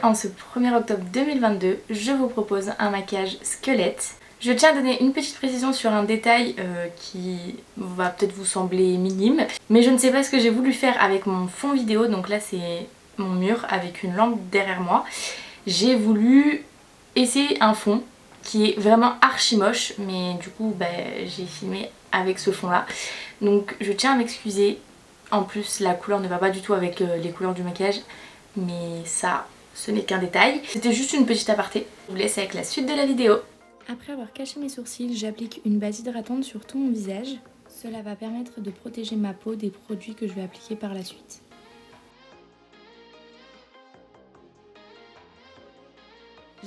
en ce 1er octobre 2022, je vous propose un maquillage squelette. Je tiens à donner une petite précision sur un détail qui va peut-être vous sembler minime, mais je ne sais pas ce que j'ai voulu faire avec mon fond vidéo. Donc là c'est mon mur avec une lampe derrière moi. J'ai voulu essayer un fond qui est vraiment archi moche, mais du coup j'ai filmé avec ce fond là. Donc je tiens à m'excuser. En plus la couleur ne va pas du tout avec les couleurs du maquillage, mais ça ce n'est qu'un détail. C'était juste une petite aparté. Je vous laisse avec la suite de la vidéo. Après avoir caché mes sourcils, j'applique une base hydratante sur tout mon visage. Cela va permettre de protéger ma peau des produits que je vais appliquer par la suite.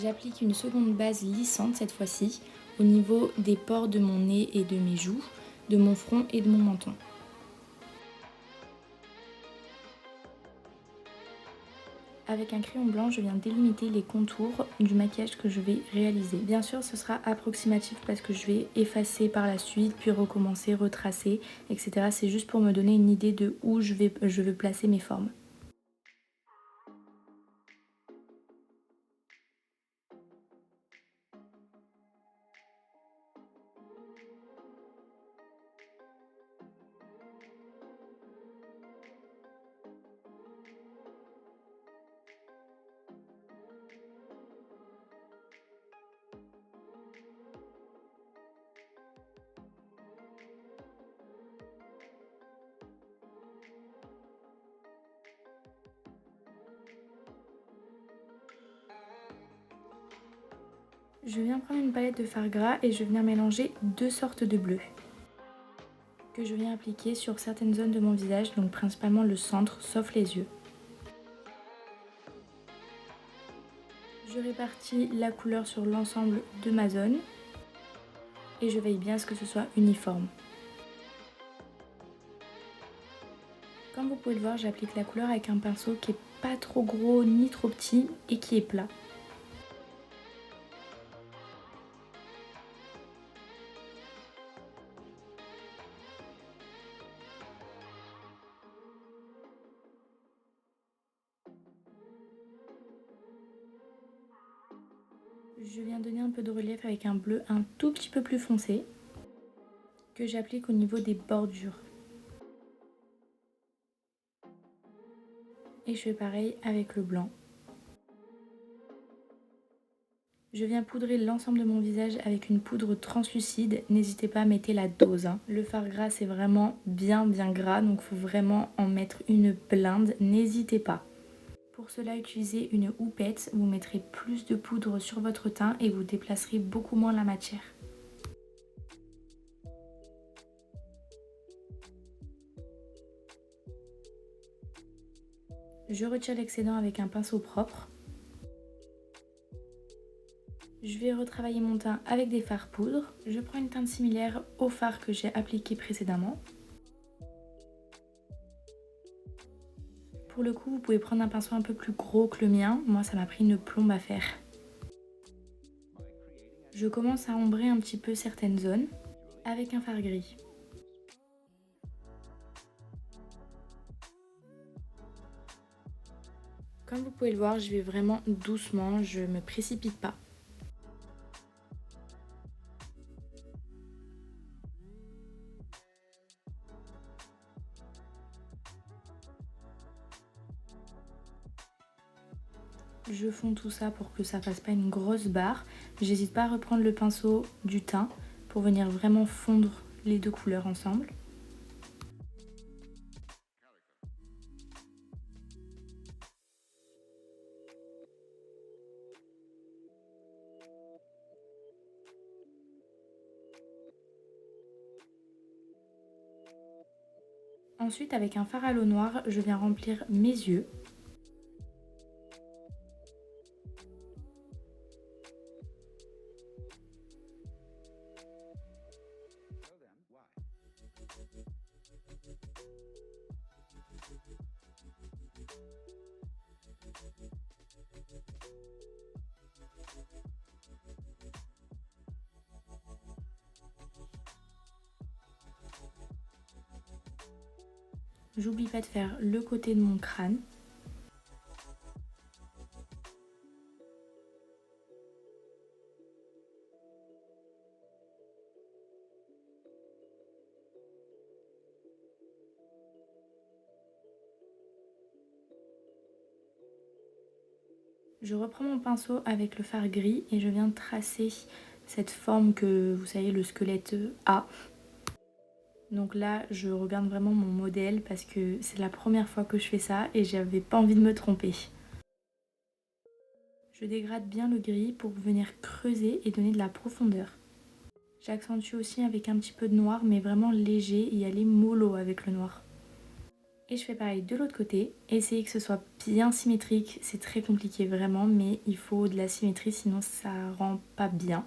J'applique une seconde base lissante cette fois-ci au niveau des pores de mon nez et de mes joues, de mon front et de mon menton. Avec un crayon blanc, je viens délimiter les contours du maquillage que je vais réaliser. Bien sûr, ce sera approximatif parce que je vais effacer par la suite, puis recommencer, retracer, etc. C'est juste pour me donner une idée de où je veux placer mes formes. Je viens prendre une palette de fard gras et je viens mélanger deux sortes de bleus que je viens appliquer sur certaines zones de mon visage, donc principalement le centre, sauf les yeux. Je répartis la couleur sur l'ensemble de ma zone et je veille bien à ce que ce soit uniforme. Comme vous pouvez le voir, j'applique la couleur avec un pinceau qui est pas trop gros ni trop petit et qui est plat. Je viens donner un peu de relief avec un bleu un tout petit peu plus foncé que j'applique au niveau des bordures. Et je fais pareil avec le blanc. Je viens poudrer l'ensemble de mon visage avec une poudre translucide. N'hésitez pas à mettre la dose. Le fard gras c'est vraiment bien gras, donc il faut vraiment en mettre une blinde. N'hésitez pas. Pour cela, utilisez une houppette. Vous mettrez plus de poudre sur votre teint et vous déplacerez beaucoup moins la matière. Je retire l'excédent avec un pinceau propre. Je vais retravailler mon teint avec des fards poudre. Je prends une teinte similaire au fard que j'ai appliqué précédemment. Pour le coup, vous pouvez prendre un pinceau un peu plus gros que le mien. Moi, ça m'a pris une plombe à faire. Je commence à ombrer un petit peu certaines zones avec un fard gris. Comme vous pouvez le voir, je vais vraiment doucement, je ne me précipite pas. Je fonds tout ça pour que ça fasse pas une grosse barre. J'hésite pas à reprendre le pinceau du teint pour venir vraiment fondre les deux couleurs ensemble. Ensuite, avec un fard à l'eau noire, je viens remplir mes yeux. J'oublie pas de faire le côté de mon crâne. Je reprends mon pinceau avec le fard gris et je viens tracer cette forme que vous savez le squelette a. Donc là je regarde vraiment mon modèle parce que c'est la première fois que je fais ça et j'avais pas envie de me tromper. Je dégrade bien le gris pour venir creuser et donner de la profondeur. J'accentue aussi avec un petit peu de noir mais vraiment léger et y aller mollo avec le noir. Et je fais pareil de l'autre côté, essayez que ce soit bien symétrique, c'est très compliqué vraiment mais il faut de la symétrie sinon ça rend pas bien.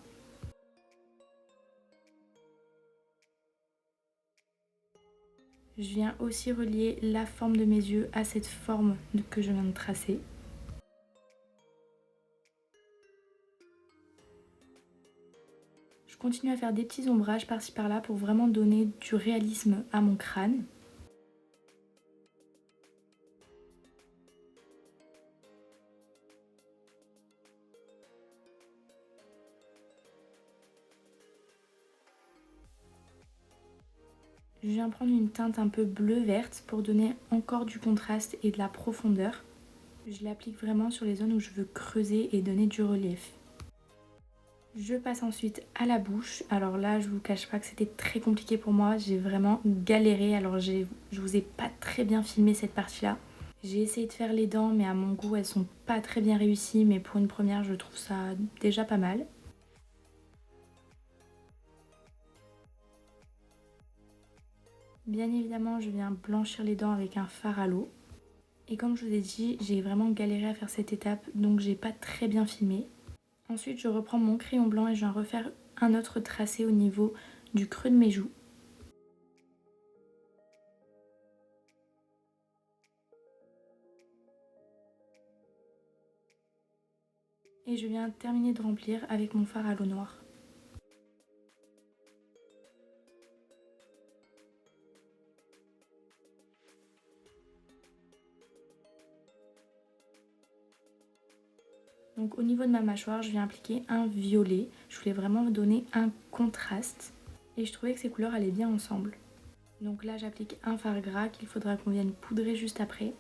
Je viens aussi relier la forme de mes yeux à cette forme que je viens de tracer. Je continue à faire des petits ombrages par-ci par-là pour vraiment donner du réalisme à mon crâne. Je viens prendre une teinte un peu bleu-verte pour donner encore du contraste et de la profondeur. Je l'applique vraiment sur les zones où je veux creuser et donner du relief. Je passe ensuite à la bouche. Alors là, je vous cache pas que c'était très compliqué pour moi. J'ai vraiment galéré. Alors je vous ai pas très bien filmé cette partie-là. J'ai essayé de faire les dents, mais à mon goût, elles sont pas très bien réussies. Mais pour une première, je trouve ça déjà pas mal. Bien évidemment, je viens blanchir les dents avec un fard à l'eau. Et comme je vous ai dit, j'ai vraiment galéré à faire cette étape, donc j'ai pas très bien filmé. Ensuite, je reprends mon crayon blanc et je viens refaire un autre tracé au niveau du creux de mes joues. Et je viens terminer de remplir avec mon fard à l'eau noire. Donc au niveau de ma mâchoire, je viens appliquer un violet. Je voulais vraiment donner un contraste et je trouvais que ces couleurs allaient bien ensemble. Donc là, j'applique un fard gras qu'il faudra qu'on vienne poudrer juste après.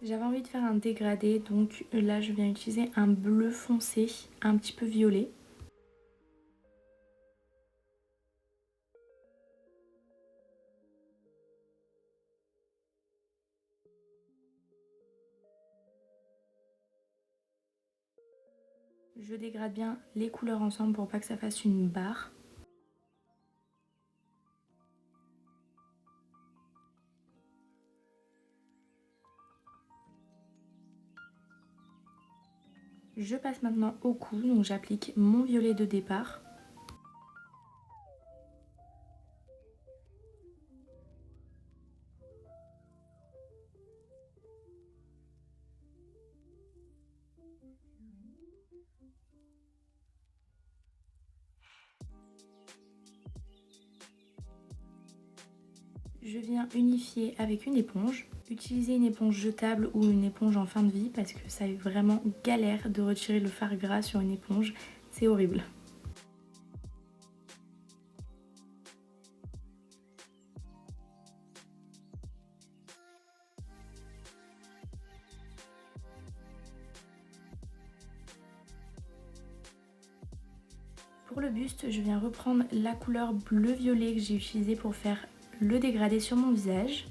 J'avais envie de faire un dégradé, donc là je viens utiliser un bleu foncé, un petit peu violet. Je dégrade bien les couleurs ensemble pour pas que ça fasse une barre. Je passe maintenant au cou, donc j'applique mon violet de départ. Je viens unifier avec une éponge. Utilisez une éponge jetable ou une éponge en fin de vie parce que ça est vraiment galère de retirer le fard gras sur une éponge. C'est horrible. Pour le buste, je viens reprendre la couleur bleu-violet que j'ai utilisée pour faire le dégradé sur mon visage.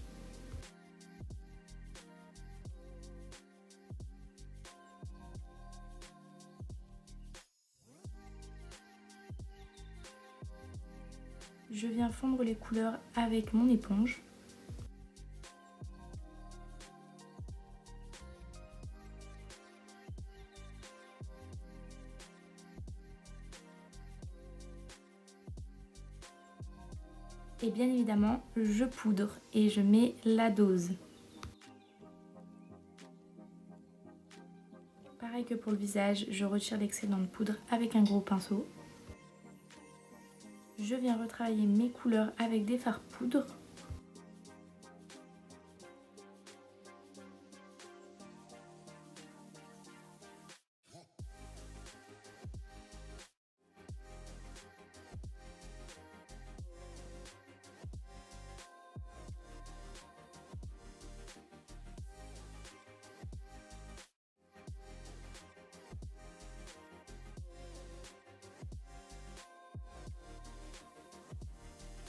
Je viens fondre les couleurs avec mon éponge. Et bien évidemment, je poudre et je mets la dose. Pareil que pour le visage, je retire l'excédent de poudre avec un gros pinceau. je viens retravailler mes couleurs avec des fards poudre.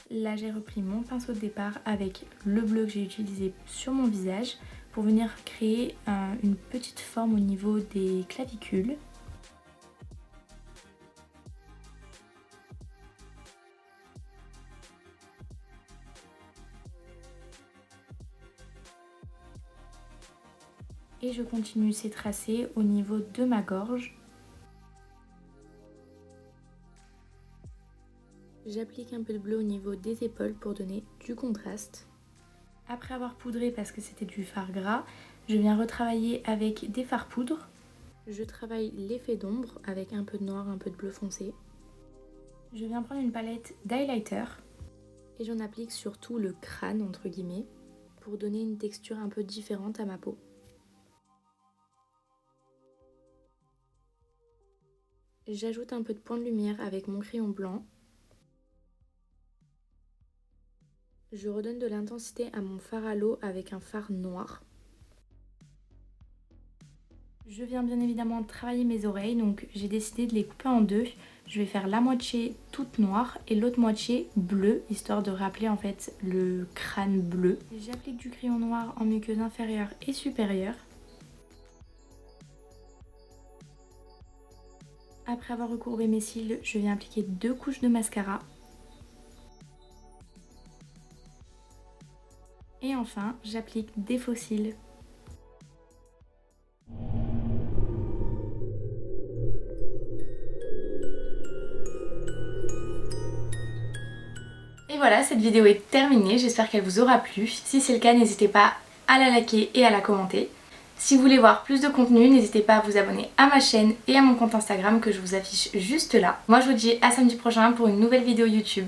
Là j'ai repris mon pinceau de départ avec le bleu que j'ai utilisé sur mon visage pour venir créer une petite forme au niveau des clavicules. Et je continue ces tracés au niveau de ma gorge. J'applique un peu de bleu au niveau des épaules pour donner du contraste. Après avoir poudré parce que c'était du fard gras, je viens retravailler avec des fards poudre. Je travaille l'effet d'ombre avec un peu de noir, un peu de bleu foncé. Je viens prendre une palette d'highlighter et j'en applique sur tout le crâne entre guillemets pour donner une texture un peu différente à ma peau. J'ajoute un peu de point de lumière avec mon crayon blanc. Je redonne de l'intensité à mon fard à l'eau avec un fard noir. Je viens bien évidemment travailler mes oreilles, donc j'ai décidé de les couper en deux. Je vais faire la moitié toute noire et l'autre moitié bleue, histoire de rappeler en fait le crâne bleu. J'applique du crayon noir en muqueuse inférieure et supérieure. Après avoir recourbé mes cils, je viens appliquer 2 couches de mascara. Et enfin, j'applique des faux cils. Et voilà, cette vidéo est terminée, j'espère qu'elle vous aura plu. Si c'est le cas, n'hésitez pas à la liker et à la commenter. Si vous voulez voir plus de contenu, n'hésitez pas à vous abonner à ma chaîne et à mon compte Instagram que je vous affiche juste là. Moi je vous dis à samedi prochain pour une nouvelle vidéo YouTube.